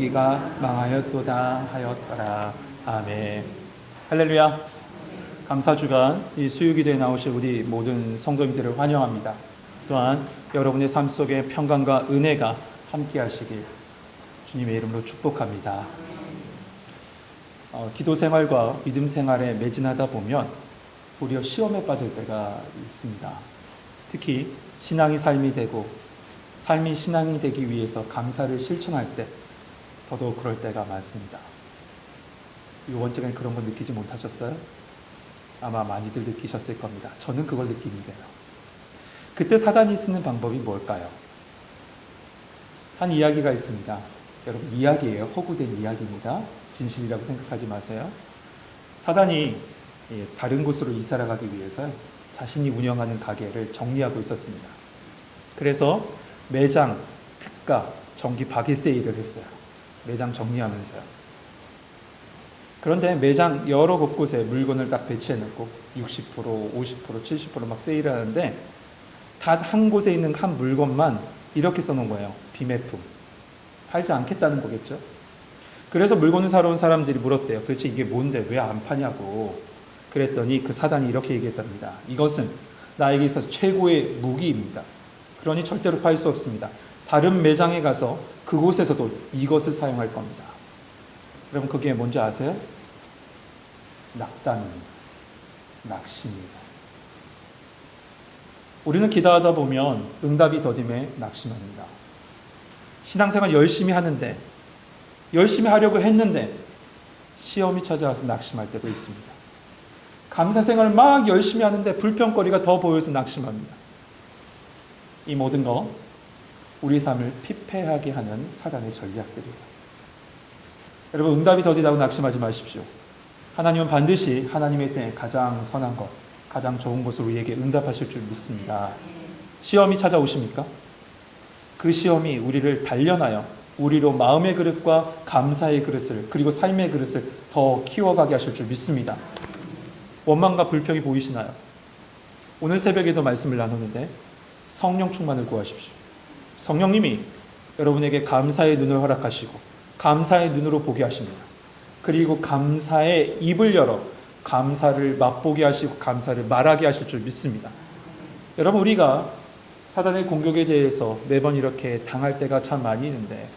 수유기가 망하였도다 하였더라. 아멘. 할렐루야. 감사주간 이 수유기도에 나오실 우리 모든 성도님들을 환영합니다. 또한 여러분의 삶 속에 평강과 은혜가 함께 하시길 주님의 이름으로 축복합니다. 기도 생활과 믿음 생활에 매진하다 보면 도리어 시험에 빠질 때가 있습니다. 특히 신앙이 삶이 되고 삶이 신앙이 되기 위해서 감사를 실천할 때 더더욱 그럴 때가 많습니다. 이번 주간에 그런 거 느끼지 못하셨어요? 아마 많이들 느끼셨을 겁니다. 저는 그걸 느끼는데요. 그때 사단이 쓰는 방법이 뭘까요? 한 이야기가 있습니다. 여러분, 이야기예요. 허구된 이야기입니다. 진실이라고 생각하지 마세요. 사단이 다른 곳으로 이사를 가기 위해서 자신이 운영하는 가게를 정리하고 있었습니다. 그래서 매장, 특가, 정기 박이 세일을 했어요. 매장 정리하면서요. 그런데 매장 여러 곳곳에 물건을 딱 배치해놓고 60%, 50%, 70% 막 세일을 하는데 단 한 곳에 있는 한 물건만 이렇게 써놓은 거예요. 비매품. 팔지 않겠다는 거겠죠. 그래서 물건을 사러 온 사람들이 물었대요. 도대체 이게 뭔데 왜 안 파냐고. 그랬더니 그 사단이 이렇게 얘기했답니다. 이것은 나에게 있어서 최고의 무기입니다. 그러니 절대로 팔 수 없습니다. 다른 매장에 가서 그곳에서도 이것을 사용할 겁니다. 여러분, 그게 뭔지 아세요? 낙담입니다. 낙심입니다. 우리는 기도하다 보면 응답이 더딤에 낙심합니다. 신앙생활 열심히 하는데, 열심히 하려고 했는데 시험이 찾아와서 낙심할 때도 있습니다. 감사생활 막 열심히 하는데 불평거리가 더 보여서 낙심합니다. 이 모든 거 우리 삶을 피폐하게 하는 사단의 전략들이에요. 여러분, 응답이 더디다고 낙심하지 마십시오. 하나님은 반드시 하나님의 때에 가장 선한 것, 가장 좋은 것으로 우리에게 응답하실 줄 믿습니다. 시험이 찾아오십니까? 그 시험이 우리를 단련하여 우리로 마음의 그릇과 감사의 그릇을, 그리고 삶의 그릇을 더 키워가게 하실 줄 믿습니다. 원망과 불평이 보이시나요? 오늘 새벽에도 말씀을 나누는데 성령 충만을 구하십시오. 성령님이 여러분에게 감사의 눈을 허락하시고 감사의 눈으로 보게 하십니다. 그리고 감사의 입을 열어 감사를 맛보게 하시고 감사를 말하게 하실 줄 믿습니다. 여러분, 우리가 사단의 공격에 대해서 매번 이렇게 당할 때가 참 많이 있는데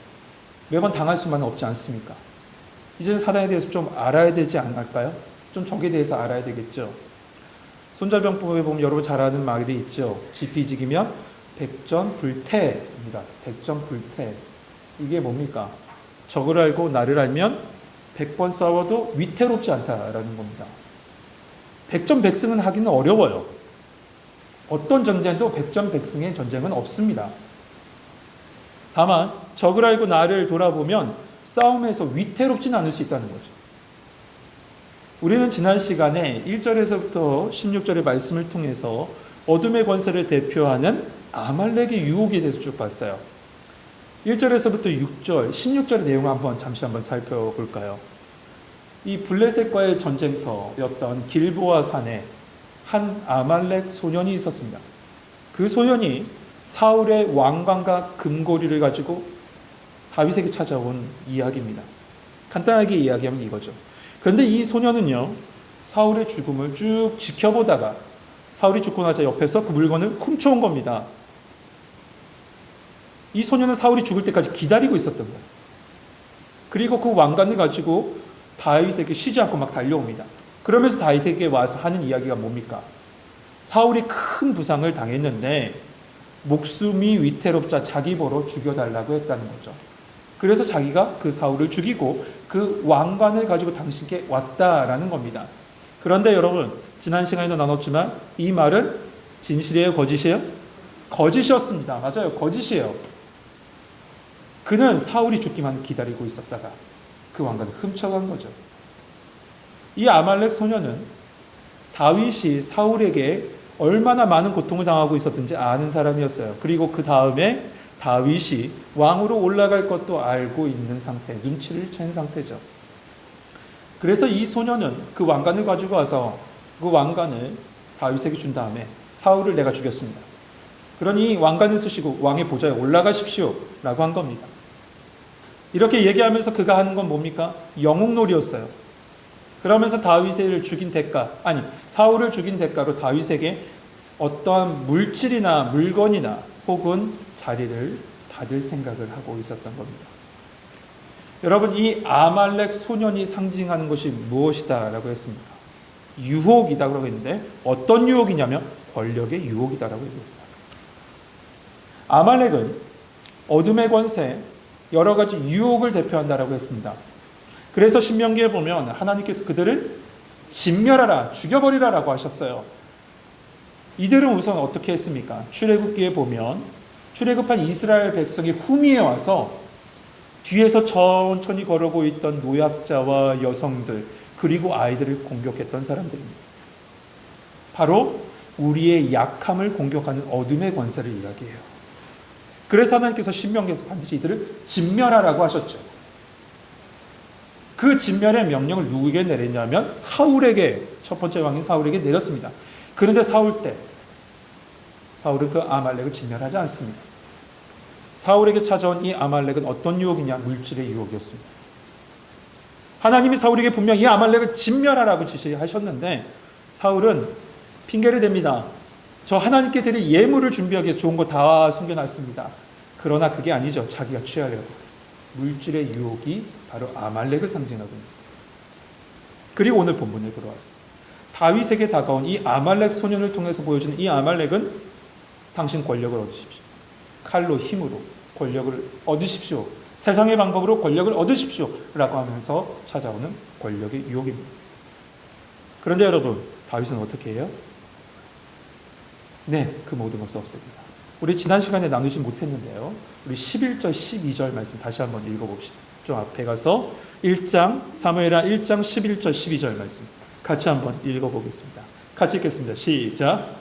매번 당할 수만은 없지 않습니까? 이제는 사단에 대해서 좀 알아야 되지 않을까요? 좀 적에 대해서 알아야 되겠죠. 손자병법에 보면 여러분 잘 아는 말이 있죠. 지피지기면 백전불태입니다. 백전불태. 이게 뭡니까? 적을 알고 나를 알면 100번 싸워도 위태롭지 않다라는 겁니다. 백전백승은 하기는 어려워요. 어떤 전쟁도 백전백승의 전쟁은 없습니다. 다만 적을 알고 나를 돌아보면 싸움에서 위태롭지는 않을 수 있다는 거죠. 우리는 지난 시간에 1절에서부터 16절의 말씀을 통해서 어둠의 권세를 대표하는 아말렉의 유혹에 대해서 쭉 봤어요. 1절에서부터 6절, 16절의 내용을 잠시 한번 살펴볼까요? 이 블레셋과의 전쟁터였던 길보아 산에 한 아말렉 소년이 있었습니다. 그 소년이 사울의 왕관과 금고리를 가지고 다윗에게 찾아온 이야기입니다. 간단하게 이야기하면 이거죠. 그런데 이 소년은요, 사울의 죽음을 쭉 지켜보다가 사울이 죽고 나자 옆에서 그 물건을 훔쳐온 겁니다. 이 소년은 사울이 죽을 때까지 기다리고 있었던 거예요. 그리고 그 왕관을 가지고 다윗에게 쉬지 않고 막 달려옵니다. 그러면서 다윗에게 와서 하는 이야기가 뭡니까? 사울이 큰 부상을 당했는데 목숨이 위태롭자 자기 보러 죽여달라고 했다는 거죠. 그래서 자기가 그 사울을 죽이고 그 왕관을 가지고 당신께 왔다라는 겁니다. 그런데 여러분, 지난 시간에도 나눴지만 이 말은 진실이에요? 거짓이에요? 거짓이었습니다. 맞아요. 거짓이에요. 그는 사울이 죽기만 기다리고 있었다가 그 왕관을 훔쳐간 거죠. 이 아말렉 소년은 다윗이 사울에게 얼마나 많은 고통을 당하고 있었던지 아는 사람이었어요. 그리고 그 다음에 다윗이 왕으로 올라갈 것도 알고 있는 상태, 눈치를 챈 상태죠. 그래서 이 소년은 그 왕관을 가지고 와서 그 왕관을 다윗에게 준 다음에 사울을 내가 죽였습니다. 그러니 왕관을 쓰시고 왕의 보좌에 올라가십시오 라고 한 겁니다. 이렇게 얘기하면서 그가 하는 건 뭡니까? 영웅놀이였어요. 그러면서 다윗을 죽인 대가, 아니 사울을 죽인 대가로 다윗에게 어떠한 물질이나 물건이나 혹은 자리를 받을 생각을 하고 있었던 겁니다. 여러분, 이 아말렉 소년이 상징하는 것이 무엇이다 라고 했습니까? 유혹이다 라고 했는데 어떤 유혹이냐면 권력의 유혹이다 라고 얘기했어요. 아말렉은 어둠의 권세, 여러 가지 유혹을 대표한다라고 했습니다. 그래서 신명기에 보면 하나님께서 그들을 진멸하라, 죽여버리라라고 하셨어요. 이들은 우선 어떻게 했습니까? 출애굽기에 보면 출애굽한 이스라엘 백성이 후미에 와서 뒤에서 천천히 걸어오고 있던 노약자와 여성들 그리고 아이들을 공격했던 사람들입니다. 바로 우리의 약함을 공격하는 어둠의 권세를 이야기해요. 그래서 하나님께서 신명기에서 반드시 이들을 진멸하라고 하셨죠. 그 진멸의 명령을 누구에게 내렸냐면 사울에게, 첫 번째 왕인 사울에게 내렸습니다. 그런데 사울은 그 아말렉을 진멸하지 않습니다. 사울에게 찾아온 이 아말렉은 어떤 유혹이냐? 물질의 유혹이었습니다. 하나님이 사울에게 분명히 이 아말렉을 진멸하라고 지시하셨는데 사울은 핑계를 댑니다. 저 하나님께 드릴 예물을 준비하기 위해서 좋은 거 다 숨겨놨습니다. 그러나 그게 아니죠. 자기가 취하려고. 물질의 유혹이 바로 아말렉을 상징하고 있습니다. 그리고 오늘 본문에 들어왔습니다. 다윗에게 다가온 이 아말렉 소년을 통해서 보여주는 이 아말렉은 당신 권력을 얻으십시오. 칼로 힘으로 권력을 얻으십시오. 세상의 방법으로 권력을 얻으십시오. 라고 하면서 찾아오는 권력의 유혹입니다. 그런데 여러분, 다윗은 어떻게 해요? 네, 그 모든 것을 없앱니다. 우리 지난 시간에 나누지 못했는데요. 우리 11절, 12절 말씀 다시 한번 읽어봅시다. 좀 앞에 가서 1장, 사무엘하 1장 11절, 12절 말씀 같이 한번 읽어보겠습니다. 같이 읽겠습니다. 시작.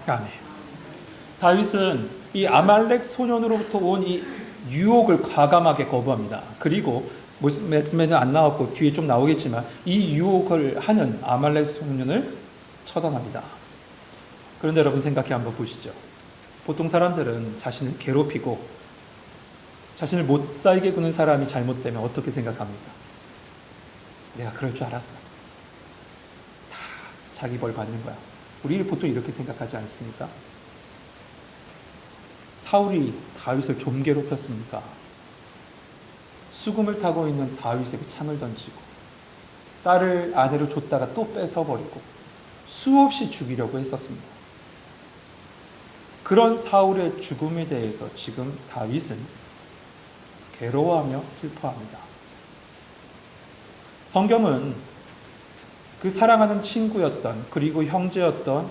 아멘. 다윗은 이 아말렉 소년으로부터 온 이 유혹을 과감하게 거부합니다. 그리고 말씀에는 안 나왔고 뒤에 좀 나오겠지만 이 유혹을 하는 아말렉 소년을 처단합니다. 그런데 여러분 생각해 한번 보시죠. 보통 사람들은 자신을 괴롭히고 자신을 못 살게 구는 사람이 잘못되면 어떻게 생각합니까? 내가 그럴 줄 알았어. 다 자기 벌 받는 거야. 우리는 보통 이렇게 생각하지 않습니까? 사울이 다윗을 좀 괴롭혔습니까? 수금을 타고 있는 다윗에게 창을 던지고 딸을 아내로 줬다가 또 뺏어버리고 수없이 죽이려고 했었습니다. 그런 사울의 죽음에 대해서 지금 다윗은 괴로워하며 슬퍼합니다. 성경은 그 사랑하는 친구였던 그리고 형제였던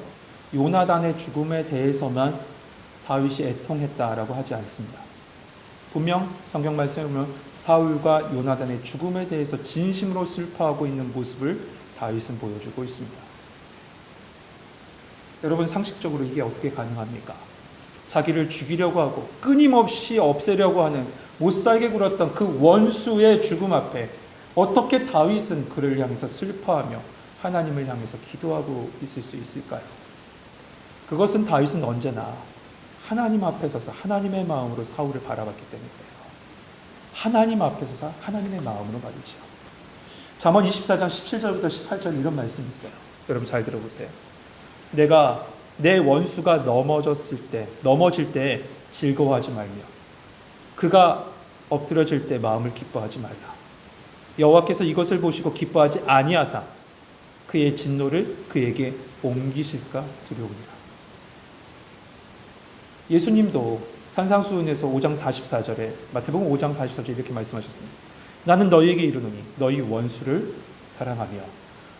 요나단의 죽음에 대해서만 다윗이 애통했다라고 하지 않습니다. 분명 성경 말씀에 보면 사울과 요나단의 죽음에 대해서 진심으로 슬퍼하고 있는 모습을 다윗은 보여주고 있습니다. 여러분 상식적으로 이게 어떻게 가능합니까? 자기를 죽이려고 하고 끊임없이 없애려고 하는 못살게 굴었던 그 원수의 죽음 앞에 어떻게 다윗은 그를 향해서 슬퍼하며 하나님을 향해서 기도하고 있을 수 있을까요? 그것은 다윗은 언제나 하나님 앞에 서서 하나님의 마음으로 사울을 바라봤기 때문이에요. 하나님 앞에 서서 하나님의 마음으로 말이죠. 잠언 24장 17절부터 18절 이런 말씀이 있어요. 여러분 잘 들어보세요. 내가 내 원수가 넘어질 때 즐거워하지 말며 그가 엎드러질 때 마음을 기뻐하지 말라. 여호와께서 이것을 보시고 기뻐하지 아니하사 그의 진노를 그에게 옮기실까 두려우니라. 예수님도 산상수훈에서 5장 44절에 마태복음 5장 44절에 이렇게 말씀하셨습니다. 나는 너희에게 이르노니 너희 원수를 사랑하며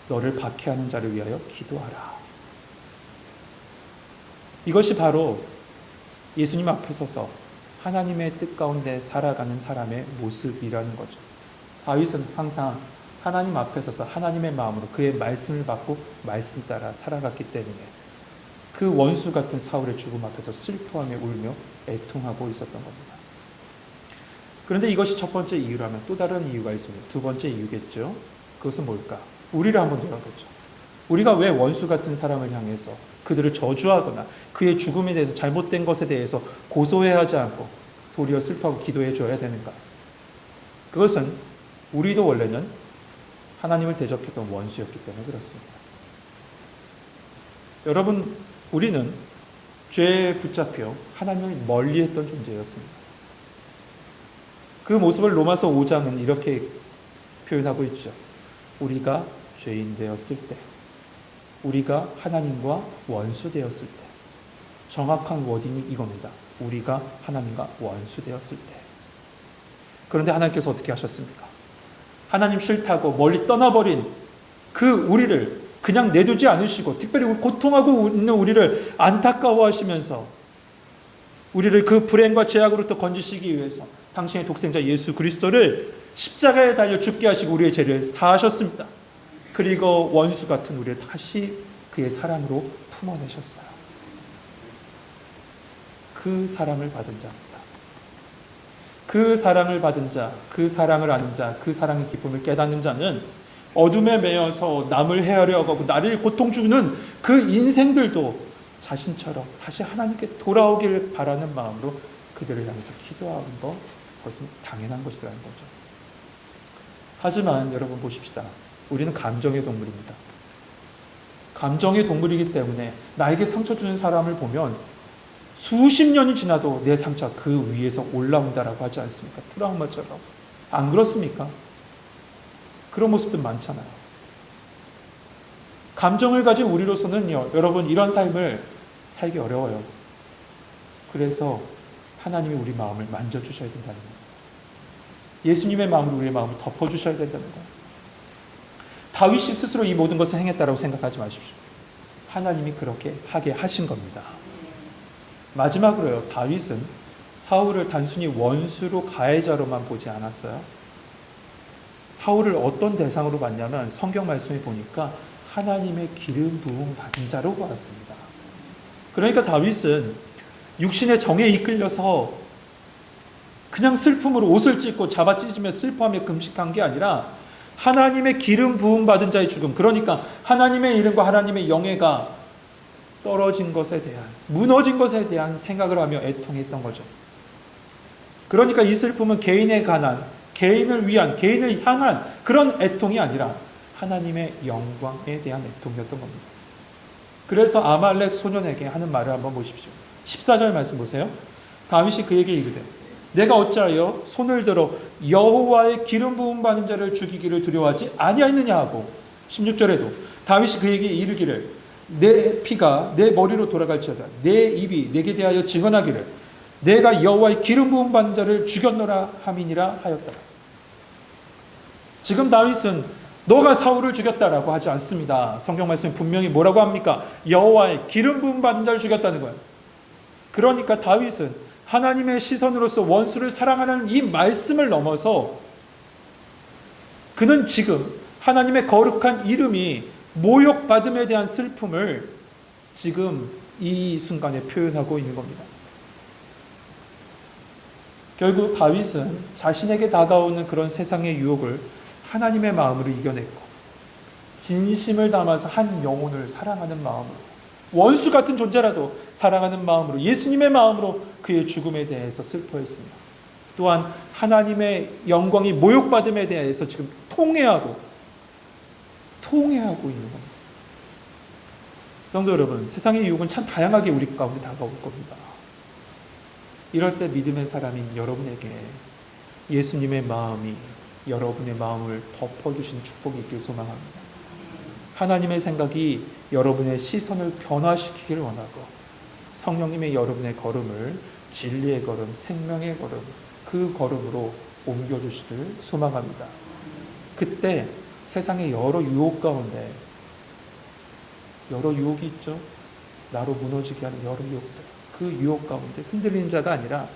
너를 박해하는 자를 위하여 기도하라. 이것이 바로 예수님 앞에 서서 하나님의 뜻 가운데 살아가는 사람의 모습이라는 거죠. 다윗은 항상 하나님 앞에 서서 하나님의 마음으로 그의 말씀을 받고 말씀 따라 살아갔기 때문에 그 원수 같은 사울의 죽음 앞에서 슬퍼하며 울며 애통하고 있었던 겁니다. 그런데 이것이 첫 번째 이유라면 또 다른 이유가 있습니다. 두 번째 이유겠죠. 그것은 뭘까? 우리를 한번 돌아보죠. 우리가 왜 원수 같은 사람을 향해서 그들을 저주하거나 그의 죽음에 대해서 잘못된 것에 대해서 고소해하지 않고 도리어 슬퍼하고 기도해 줘야 되는가? 그것은 우리도 원래는 하나님을 대적했던 원수였기 때문에 그렇습니다. 여러분, 우리는 죄에 붙잡혀 하나님을 멀리했던 존재였습니다. 그 모습을 로마서 5장은 이렇게 표현하고 있죠. 우리가 죄인 되었을 때, 우리가 하나님과 원수 되었을 때, 정확한 워딩이 이겁니다. 우리가 하나님과 원수 되었을 때. 그런데 하나님께서 어떻게 하셨습니까? 하나님 싫다고 멀리 떠나버린 그 우리를 그냥 내두지 않으시고, 특별히 고통하고 있는 우리를 안타까워하시면서 우리를 그 불행과 죄악으로부터 건지시기 위해서 당신의 독생자 예수 그리스도를 십자가에 달려 죽게 하시고 우리의 죄를 사하셨습니다. 그리고 원수 같은 우리를 다시 그의 사랑으로 품어내셨어요. 그 사랑을 받은 자입니다. 그 사랑을 받은 자, 그 사랑을 아는 자, 그 사랑의 기쁨을 깨닫는 자는 어둠에 매여서 남을 헤아려고 하고 나를 고통 주는 그 인생들도 자신처럼 다시 하나님께 돌아오기를 바라는 마음으로 그들을 향해서 기도하는 것, 그것은 당연한 것이라는 거죠. 하지만 여러분 보십시다. 우리는 감정의 동물입니다. 감정의 동물이기 때문에 나에게 상처 주는 사람을 보면 수십 년이 지나도 내 상처가 그 위에서 올라온다라고 하지 않습니까? 트라우마처럼. 안 그렇습니까? 그런 모습들 많잖아요. 감정을 가진 우리로서는요, 여러분, 이런 삶을 살기 어려워요. 그래서 하나님이 우리 마음을 만져주셔야 된다는 거예요. 예수님의 마음으로 우리의 마음을 덮어주셔야 된다는 거예요. 다윗이 스스로 이 모든 것을 행했다고 생각하지 마십시오. 하나님이 그렇게 하게 하신 겁니다. 마지막으로요, 다윗은 사울을 단순히 원수로 가해자로만 보지 않았어요. 사울을 어떤 대상으로 봤냐면 성경 말씀에 보니까 하나님의 기름 부음 받은 자로 보았습니다. 그러니까 다윗은 육신의 정에 이끌려서 그냥 슬픔으로 옷을 찢고 잡아 찢으며 슬퍼하며 금식한 게 아니라 하나님의 기름 부음 받은 자의 죽음, 그러니까 하나님의 이름과 하나님의 영예가 떨어진 것에 대한, 무너진 것에 대한 생각을 하며 애통했던 거죠. 그러니까 이 슬픔은 개인에 관한, 개인을 위한, 개인을 향한 그런 애통이 아니라 하나님의 영광에 대한 애통이었던 겁니다. 그래서 아말렉 소년에게 하는 말을 한번 보십시오. 14절 말씀 보세요. 다윗이 그에게 이르되 내가 어찌하여 손을 들어 여호와의 기름 부음 받은 자를 죽이기를 두려워하지 아니하였느냐 하고, 16절에도 다윗이 그에게 이르기를 내 피가 내 머리로 돌아갈지어다 내 입이 내게 대하여 증언하기를 내가 여호와의 기름 부음 받은 자를 죽였노라 함이니라 하였더라. 지금 다윗은 너가 사울을 죽였다라고 하지 않습니다. 성경 말씀 분명히 뭐라고 합니까? 여호와의 기름 부음 받은 자를 죽였다는 거예요. 그러니까 다윗은 하나님의 시선으로서 원수를 사랑하는 이 말씀을 넘어서 그는 지금 하나님의 거룩한 이름이 모욕받음에 대한 슬픔을 지금 이 순간에 표현하고 있는 겁니다. 결국 다윗은 자신에게 다가오는 그런 세상의 유혹을 하나님의 마음으로 이겨냈고 진심을 담아서 한 영혼을 사랑하는 마음으로, 원수 같은 존재라도 사랑하는 마음으로, 예수님의 마음으로 그의 죽음에 대해서 슬퍼했습니다. 또한 하나님의 영광이 모욕받음에 대해서 지금 통회하고 있는 겁니다. 성도 여러분, 세상의 유혹은 참 다양하게 우리 가운데 다가올 겁니다. 이럴 때 믿음의 사람인 여러분에게 예수님의 마음이 여러분의 마음을 덮어주신 축복이 있길 소망합니다. 하나님의 생각이 여러분의 시선을 변화시키기를 원하고 성령님의 여러분의 걸음을 진리의 걸음, 생명의 걸음, 그 걸음으로 옮겨주시길 소망합니다. 그때 세상의 여러 유혹 가운데, 여러 유혹이 있죠. 나로 무너지게 하는 여러 유혹들, 그 유혹 가운데 흔들리는 자가 아니라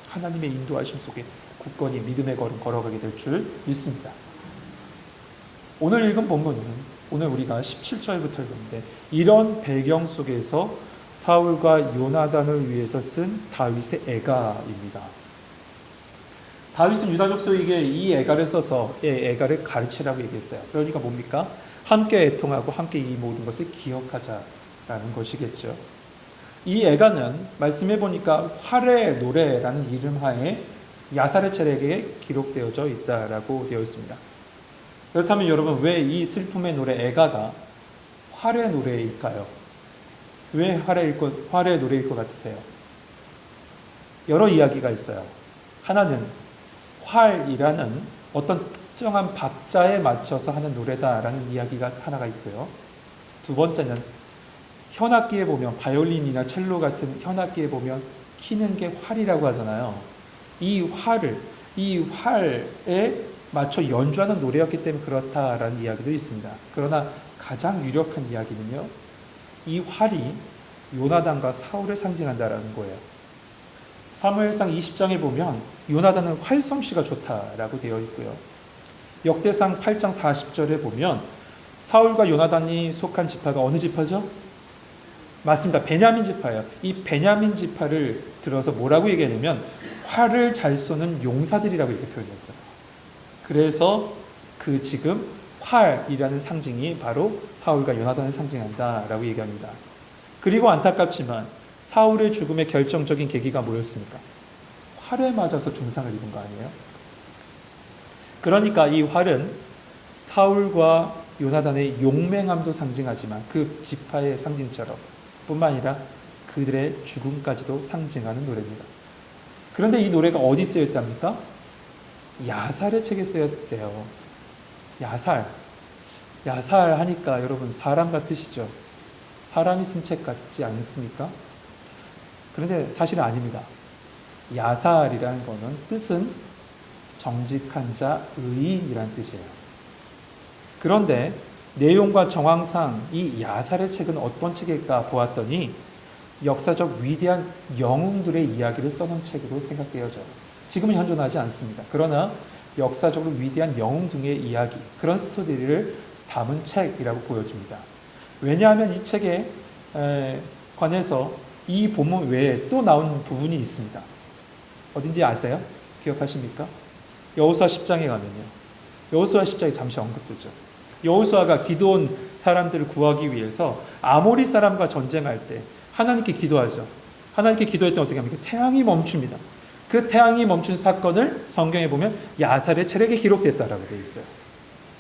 하나님의 인도하심 속에 굳건히 믿음의 걸음 걸어가게 될 줄 믿습니다. 오늘 읽은 본문은 오늘 우리가 17절부터 읽었는데 이런 배경 속에서 사울과 요나단을 위해서 쓴 다윗의 애가입니다. 다윗은 유다 족속에게 이 애가를 써서 애가를 가르치라고 얘기했어요. 그러니까 뭡니까? 함께 애통하고 함께 이 모든 것을 기억하자라는 것이겠죠. 이 애가는 말씀해 보니까 활의 노래라는 이름하에 야사렛 기록되어져 있다라고 되어 있습니다. 그렇다면 여러분, 왜 이 슬픔의 노래 애가가 활의 노래일까요? 왜 활의 노래일 것 같으세요? 여러 이야기가 있어요. 하나는 활이라는 어떤 특정한 박자에 맞춰서 하는 노래다라는 이야기가 하나가 있고요. 두 번째는 현악기에 보면 바이올린이나 첼로 같은 현악기에 보면 키는 게 활이라고 하잖아요. 이 활에 맞춰 연주하는 노래였기 때문에 그렇다라는 이야기도 있습니다. 그러나 가장 유력한 이야기는요, 이 활이 요나단과 사울을 상징한다라는 거예요. 사무엘상 20장에 보면 요나단은 활솜씨가 좋다라고 되어 있고요. 역대상 8장 40절에 보면 사울과 요나단이 속한 지파가 어느 지파죠? 맞습니다. 베냐민 지파예요. 이 베냐민 지파를 들어서 뭐라고 얘기하냐면 활을 잘 쏘는 용사들이라고 이렇게 표현했어요. 그래서 그 지금 활이라는 상징이 바로 사울과 요나단을 상징한다라고 얘기합니다. 그리고 안타깝지만 사울의 죽음의 결정적인 계기가 뭐였습니까? 활에 맞아서 중상을 입은 거 아니에요? 그러니까 이 활은 사울과 요나단의 용맹함도 상징하지만 그 지파의 상징처럼 뿐만 아니라 그들의 죽음까지도 상징하는 노래입니다. 그런데 이 노래가 어디 쓰였답니까? 야살의 책에 쓰였대요. 야살 하니까 여러분 사람 같으시죠? 사람이 쓴 책 같지 않습니까? 그런데 사실은 아닙니다. 야살이라는 것은 뜻은 정직한 자, 의인이라는 뜻이에요. 그런데 내용과 정황상 이 야살의 책은 어떤 책일까 보았더니 역사적 위대한 영웅들의 이야기를 써놓은 책으로 생각되어져요. 지금은 현존하지 않습니다. 그러나 역사적으로 위대한 영웅 등의 이야기, 그런 스토리를 담은 책이라고 보여집니다. 왜냐하면 이 책에 관해서 이 본문 외에 또 나온 부분이 있습니다. 어딘지 아세요? 기억하십니까? 여호수아 10장에 가면요. 여호수아 10장에 잠시 언급되죠. 여호수아가 기드온 사람들을 구하기 위해서 아모리 사람과 전쟁할 때 하나님께 기도하죠. 하나님께 기도할 때 어떻게 합니까? 태양이 멈춥니다. 그 태양이 멈춘 사건을 성경에 보면 야살의 책에 기록됐다라고 되어 있어요.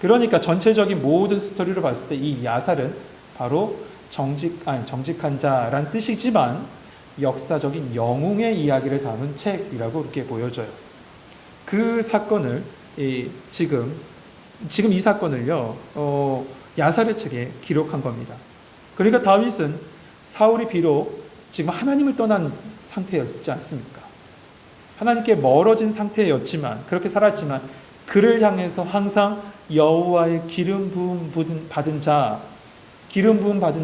그러니까 전체적인 모든 스토리를 봤을 때 이 야살은 바로 정직한 자란 뜻이지만 역사적인 영웅의 이야기를 담은 책이라고 이렇게 보여져요. 그 사건을 지금 이 사건을요, 야살의 책에 기록한 겁니다. 그러니까 다윗은 사울이 비록 지금 하나님을 떠난 상태였지 않습니까? 하나님께 멀어진 상태였지만, 그렇게 살았지만 그를 향해서 항상 여호와의 기름 부음 받은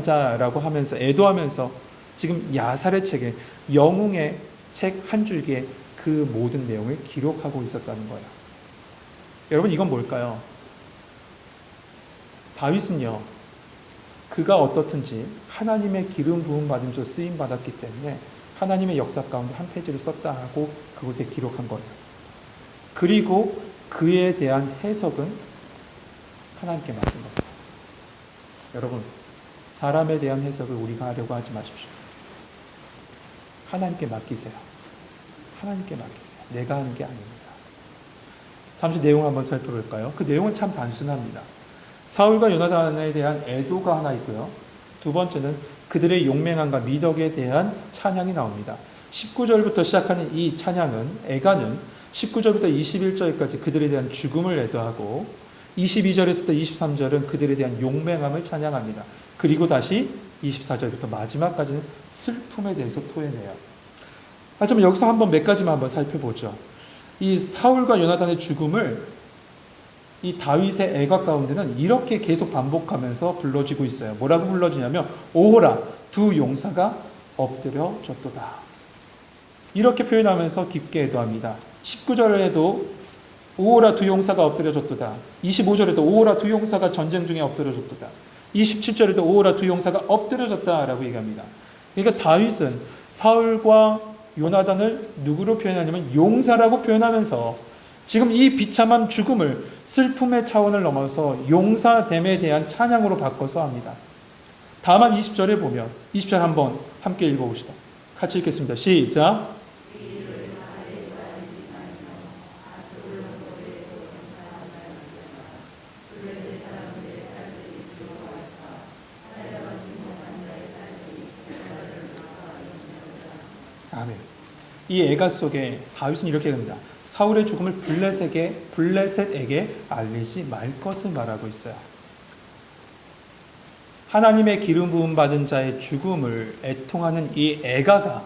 자라고 하면서 애도하면서 지금 야살의 책에 영웅의 책 한 줄기에 그 모든 내용을 기록하고 있었다는 거예요. 여러분, 이건 뭘까요? 다윗은요, 그가 어떻든지 하나님의 기름 부음 받은 자 쓰임 받았기 때문에 하나님의 역사 가운데 한 페이지를 썼다 하고 그곳에 기록한 거예요. 그리고 그에 대한 해석은 하나님께 맡긴 겁니다. 여러분, 사람에 대한 해석을 우리가 하려고 하지 마십시오. 하나님께 맡기세요. 하나님께 맡기세요. 내가 하는 게 아닙니다. 잠시 내용을 한번 살펴볼까요? 그 내용은 참 단순합니다. 사울과 요나단에 대한 애도가 하나 있고요. 두 번째는 그들의 용맹함과 미덕에 대한 찬양이 나옵니다. 19절부터 시작하는 이 찬양은, 애가는 19절부터 21절까지 그들에 대한 죽음을 애도하고 22절에서부터 23절은 그들에 대한 용맹함을 찬양합니다. 그리고 다시 24절부터 마지막까지는 슬픔에 대해서 토해내요. 하지만 여기서 한번 몇 가지만 한번 살펴보죠. 이 사울과 요나단의 죽음을 이 다윗의 애가 가운데는 이렇게 계속 반복하면서 불러지고 있어요. 뭐라고 불러지냐면 오호라 두 용사가 엎드려졌도다. 이렇게 표현하면서 깊게 애도합니다. 19절에도 오호라 두 용사가 엎드려졌도다. 25절에도 오호라 두 용사가 전쟁 중에 엎드려졌도다. 27절에도 오호라 두 용사가 엎드려졌다라고 얘기합니다. 그러니까 다윗은 사울과 요나단을 누구로 표현하냐면 용사라고 표현하면서 지금 이 비참한 죽음을 슬픔의 차원을 넘어서 용사됨에 대한 찬양으로 바꿔서 합니다. 다만 20절에 보면 20절 한번 함께 읽어봅시다. 같이 읽겠습니다. 시작. 아멘. 이 애가 속에 다윗은 이렇게 합니다. 사울의 죽음을 블레셋에게 알리지 말 것을 말하고 있어요. 하나님의 기름 부음 받은 자의 죽음을 애통하는 이 애가가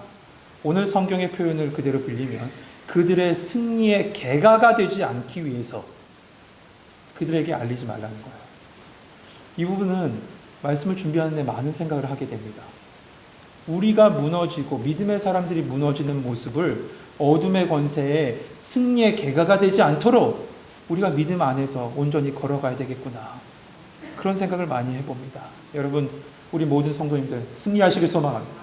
오늘 성경의 표현을 그대로 빌리면 그들의 승리의 개가가 되지 않기 위해서 그들에게 알리지 말라는 거예요. 이 부분은 말씀을 준비하는 데 많은 생각을 하게 됩니다. 우리가 무너지고 믿음의 사람들이 무너지는 모습을 어둠의 권세에 승리의 개가가 되지 않도록 우리가 믿음 안에서 온전히 걸어가야 되겠구나. 그런 생각을 많이 해봅니다. 여러분, 우리 모든 성도님들 승리하시길 소망합니다.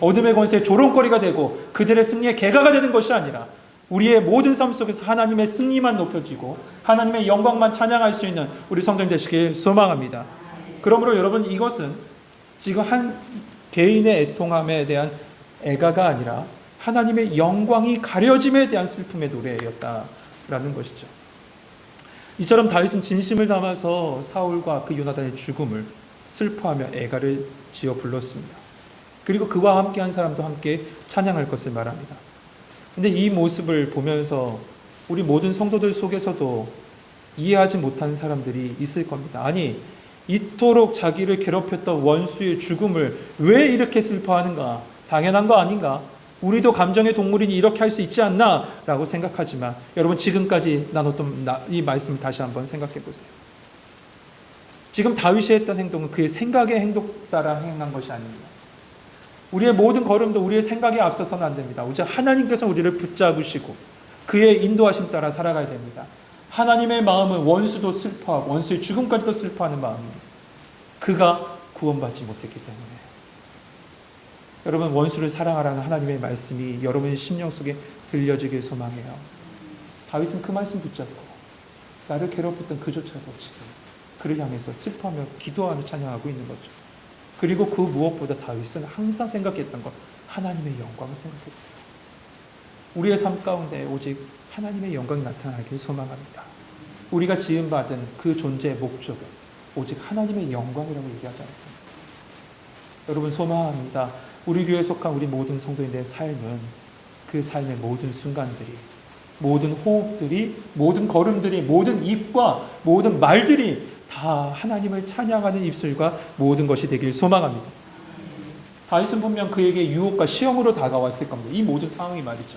어둠의 권세의 조롱거리가 되고 그들의 승리의 개가가 되는 것이 아니라 우리의 모든 삶 속에서 하나님의 승리만 높여지고 하나님의 영광만 찬양할 수 있는 우리 성도님 되시길 소망합니다. 그러므로 여러분, 이것은 지금 한 개인의 애통함에 대한 애가가 아니라 하나님의 영광이 가려짐에 대한 슬픔의 노래였다라는 것이죠. 이처럼 다윗은 진심을 담아서 사울과 그 요나단의 죽음을 슬퍼하며 애가를 지어 불렀습니다. 그리고 그와 함께한 사람도 함께 찬양할 것을 말합니다. 근데 이 모습을 보면서 우리 모든 성도들 속에서도 이해하지 못한 사람들이 있을 겁니다. 아니, 이토록 자기를 괴롭혔던 원수의 죽음을 왜 이렇게 슬퍼하는가? 당연한 거 아닌가? 우리도 감정의 동물이니 이렇게 할 수 있지 않나? 라고 생각하지만 여러분, 지금까지 나눴던 이 말씀을 다시 한번 생각해 보세요. 지금 다윗이 했던 행동은 그의 생각의 행동 따라 행한 것이 아닙니다. 우리의 모든 걸음도 우리의 생각에 앞서서는 안 됩니다. 오직 하나님께서 우리를 붙잡으시고 그의 인도하심 따라 살아가야 됩니다. 하나님의 마음은 원수도 슬퍼하고 원수의 죽음까지도 슬퍼하는 마음입니다. 그가 구원받지 못했기 때문에. 여러분, 원수를 사랑하라는 하나님의 말씀이 여러분의 심령 속에 들려지길 소망해요. 다윗은 그 말씀 붙잡고 나를 괴롭혔던 그조차도 지금 그를 향해서 슬퍼하며 기도하며 찬양하고 있는 거죠. 그리고 그 무엇보다 다윗은 항상 생각했던 것, 하나님의 영광을 생각했어요. 우리의 삶 가운데 오직 하나님의 영광이 나타나길 소망합니다. 우리가 지음받은 그 존재의 목적은 오직 하나님의 영광이라고 얘기하지 않습니다. 여러분, 소망합니다. 우리 교회에 속한 우리 모든 성도인들의 삶은 그 삶의 모든 순간들이, 모든 호흡들이, 모든 걸음들이, 모든 입과 모든 말들이 다 하나님을 찬양하는 입술과 모든 것이 되길 소망합니다. 다윗은 분명 그에게 유혹과 시험으로 다가왔을 겁니다. 이 모든 상황이 말이죠.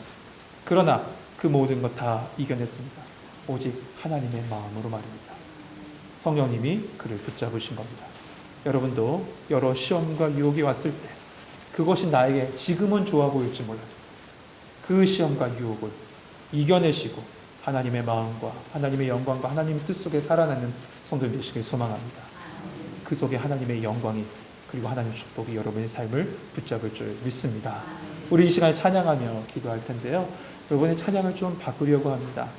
그러나 그 모든 것 다 이겨냈습니다. 오직 하나님의 마음으로 말입니다. 성령님이 그를 붙잡으신 겁니다. 여러분도 여러 시험과 유혹이 왔을 때 그것이 나에게 지금은 좋아 보일지 몰라도 그 시험과 유혹을 이겨내시고 하나님의 마음과 하나님의 영광과 하나님의 뜻 속에 살아나는 성도님 되시길 소망합니다. 그 속에 하나님의 영광이 그리고 하나님의 축복이 여러분의 삶을 붙잡을 줄 믿습니다. 우리 이 시간에 찬양하며 기도할 텐데요. 여러분의 찬양을 좀 바꾸려고 합니다.